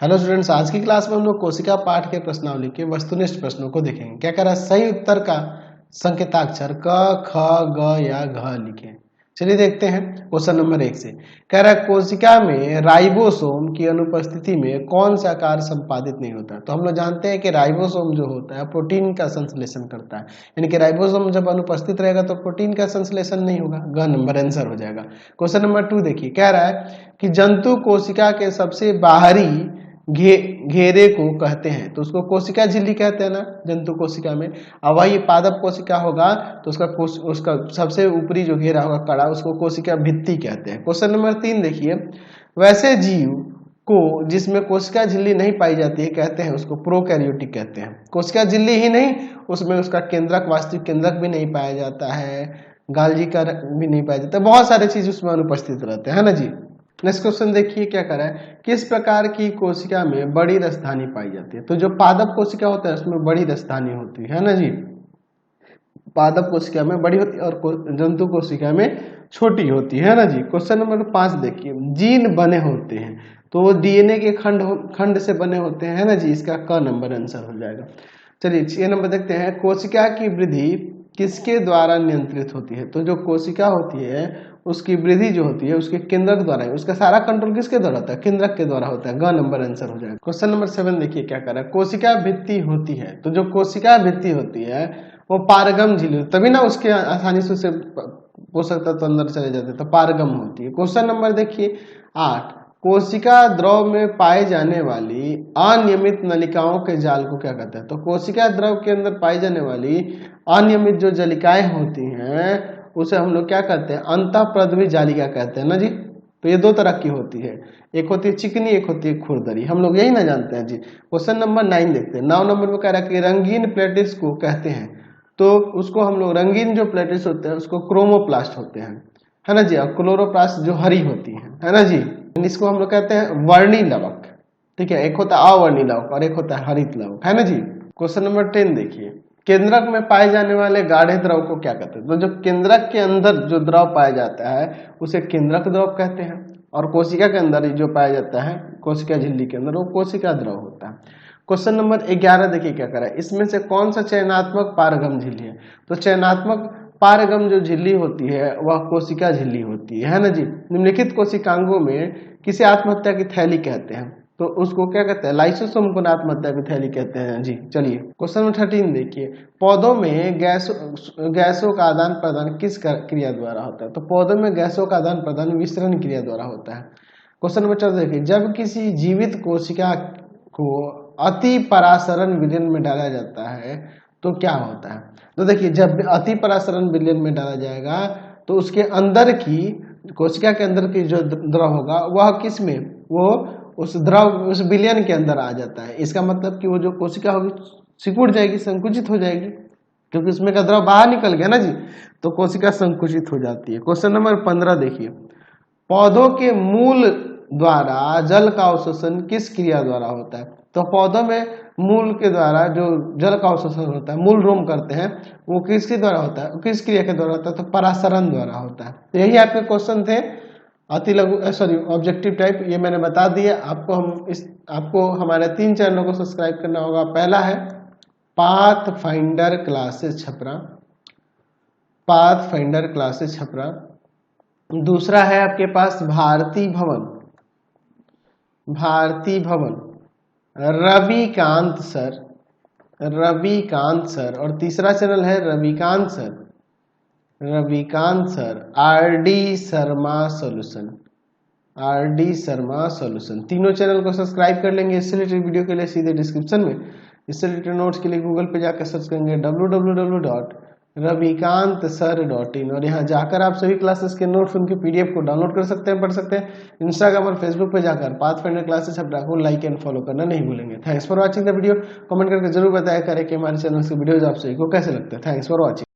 Hello students, आज की class में हम लोग कोशिका पाठ के प्रश्नावली के वस्तुनिष्ठ प्रश्नों को देखेंगे। क्या कह रहा है? सही उत्तर का संकेताक्षर क, ख, ग या घ लिखें। चलिए देखते हैं क्वेश्चन नंबर 1 से। कह रहा है कोशिका में राइबोसोम की अनुपस्थिति में कौन सा कार्य संपादित नहीं होता। तो हम लोग जानते हैं कि राइबोसोम जो होता है प्रोटीन का संश्लेषण करता है, यानी कि राइबोसोम जब अनुपस्थित रहेगा तो प्रोटीन का संश्लेषण नहीं होगा। ग नंबर आंसर हो जाएगा। क्वेश्चन नंबर 2 देखिए, कह रहा है कि जंतु कोशिका के सबसे बाहरी घेरे को कहते हैं। तो उसको कोशिका झिल्ली कहते हैं ना जंतु कोशिका में। अब वही पादप कोशिका होगा तो उसका सबसे ऊपरी जो घेरा होगा कड़ा, उसको कोशिका भित्ति कहते हैं। क्वेश्चन नंबर 3 देखिए, वैसे जीव को जिसमें कोशिका झिल्ली नहीं पाई जाती है कहते हैं उसको प्रोकैरियोटिक कहते हैं। कोशिका झिल्ली ही नहीं, उसमें उसका केंद्रक, वास्तविक केंद्रक भी नहीं पाया जाता है, गाल्जी का भी नहीं पाया जाता, बहुत सारे चीज उसमें अनुपस्थित रहते हैं, है ना जी। नेक्स्ट क्वेश्चन देखिए क्या कर रहा है, किस प्रकार की कोशिका में बड़ी रसधानी पाई जाती है। तो जो पादप कोशिका होता है उसमें बड़ी रसधानी होती है ना जी। पादप कोशिका में बड़ी होती है और जंतु कोशिका में छोटी होती है ना जी। क्वेश्चन नंबर 5 देखिए, जीन बने होते हैं तो वो डीएनए के खंड से बने होते हैं ना जी। इसका क नंबर आंसर हो जाएगा। चलिए 6 नंबर देखते हैं, कोशिका की वृद्धि किसके द्वारा नियंत्रित होती है। तो जो कोशिका होती है उसकी वृद्धि जो होती है उसके केंद्रक द्वारा है। उसका सारा कंट्रोल किसके द्वारा होता है? केंद्रक के द्वारा होता है। ग नंबर आंसर हो जाएगा। क्वेश्चन नंबर 7 देखिए क्या कर रहा है, कोशिका भित्ति होती है। तो जो कोशिका भित्ति होती है वो पारगम झिल्ली, तभी ना उसके आसानी से उसे पोषक तत्व अंदर चले जाते हैं, तो पारगम होती है। क्वेश्चन नंबर देखिए 8, कोशिका द्रव में पाई जाने वाली अनियमित नलिकाओं के जाल को क्या कहते हैं। तो कोशिका द्रव के अंदर पाई जाने वाली अनियमित जो जलिकाएं होती हैं उसे हम लोग क्या कहते हैं? अंतःप्रद्रवी जालिका कहते हैं ना जी। तो ये दो तरह की होती है, एक होती है चिकनी, एक होती है खुरदरी। हम लोग यही ना जानते हैं जी। क्वेश्चन नंबर 9 देखते हैं। 9 नंबर में कह रहा है कि रंगीन प्लेटिस को कहते हैं। तो उसको हम लोग रंगीन जो प्लेटिस होते हैं उसको क्रोमोप्लास्ट होते हैं, है ना जी। और क्लोरोप्लास्ट जो हरी होती है ना जी। इसको हम लोग कहते हैं वर्णी लवक। ठीक है, एक होता है अवर्णी लवक और एक होता है हरित लवक, है ना जी। क्वेश्चन नंबर 10 देखिए, केंद्रक में पाए जाने वाले गाढ़े द्रव को क्या कहते हैं। तो जो केंद्रक के अंदर जो द्रव पाया जाता है उसे केंद्रक द्रव कहते हैं, और कोशिका के अंदर जो पाया जाता है कोशिका झिल्ली के अंदर वो कोशिका द्रव होता है। क्वेश्चन नंबर 11 देखिए क्या करा है, इसमें से कौन सा चयनात्मक पारगम झिल्ली है। तो चयनात्मक पारगम जो झिल्ली होती है वह कोशिका झिल्ली होती है ना जी। निम्नलिखित कोशिकांगों में किसे आत्महत्या की थैली कहते हैं। तो उसको क्या कहते हैं? लाइसोसोम को आत्महत्या की थैली कहते हैं जी। चलिए क्वेश्चन नंबर 13 देखिए, पौधों में गैसों का आदान प्रदान किस क्रिया द्वारा होता है। तो पौधों में गैसों का आदान प्रदान विसरण क्रिया द्वारा होता है। क्वेश्चन नंबर 14 देखिए, जब किसी जीवित कोशिका को अति परासरण विलयन में डाला जाता है तो क्या होता है। तो देखिए जब अति परासरण विलयन में डाला जाएगा तो उसके अंदर की कोशिका के अंदर की जो द्रव होगा वह किस में, वो उस द्रव उस विलयन के अंदर आ जाता है। इसका मतलब कि वो जो कोशिका होगी सिकुड़ जाएगी, संकुचित हो जाएगी, क्योंकि उसमें का द्रव बाहर निकल गया ना जी। तो कोशिका संकुचित हो जाती है। क्वेश्चन नंबर 15 देखिए, पौधों के मूल द्वारा जल का अवशोषण किस क्रिया द्वारा होता है। तो पौधों में मूल के द्वारा जो जल का अवशोषण होता है, मूल रोम करते हैं, वो किसके द्वारा होता है, किस क्रिया के द्वारा होता है। तो परासरण द्वारा होता है। तो यही आपके क्वेश्चन थे अति लघु सॉरी ऑब्जेक्टिव टाइप, ये मैंने बता दिया आपको। आपको हमारे 3 चैनलों को सब्सक्राइब करना होगा। पहला है path finder classes Chhapra, path finder classes Chhapra. दूसरा है आपके पास भारती भवन, भारती भवन रविकांत सर, रविकांत सर। और तीसरा चैनल है Ravikant sir, Ravikant sir RD Sharma solution, RD Sharma solution. तीनों चैनल को सब्सक्राइब कर लेंगे। इससे रिलेटेड वीडियो के लिए सीधे डिस्क्रिप्शन में, इससे रिलेटेड नोट्स के लिए गूगल पे जाकर सर्च करेंगे www.ravikantsir.in, और यहाँ जाकर आप सभी क्लासेस के नोट्स उनके पीडीएफ को डाउनलोड कर सकते हैं, पढ़ सकते हैं। इंस्टाग्राम और फेसबुक पे जाकर पाथफाइंडर क्लासेस छपरा को लाइक एंड फॉलो करना नहीं भूलेंगे। Thanks for watching the video. Comment करके जरूर बताया करें कि हमारे चैनल के वीडियोज आप सभी को कैसे लगते हैं। Thanks for watching.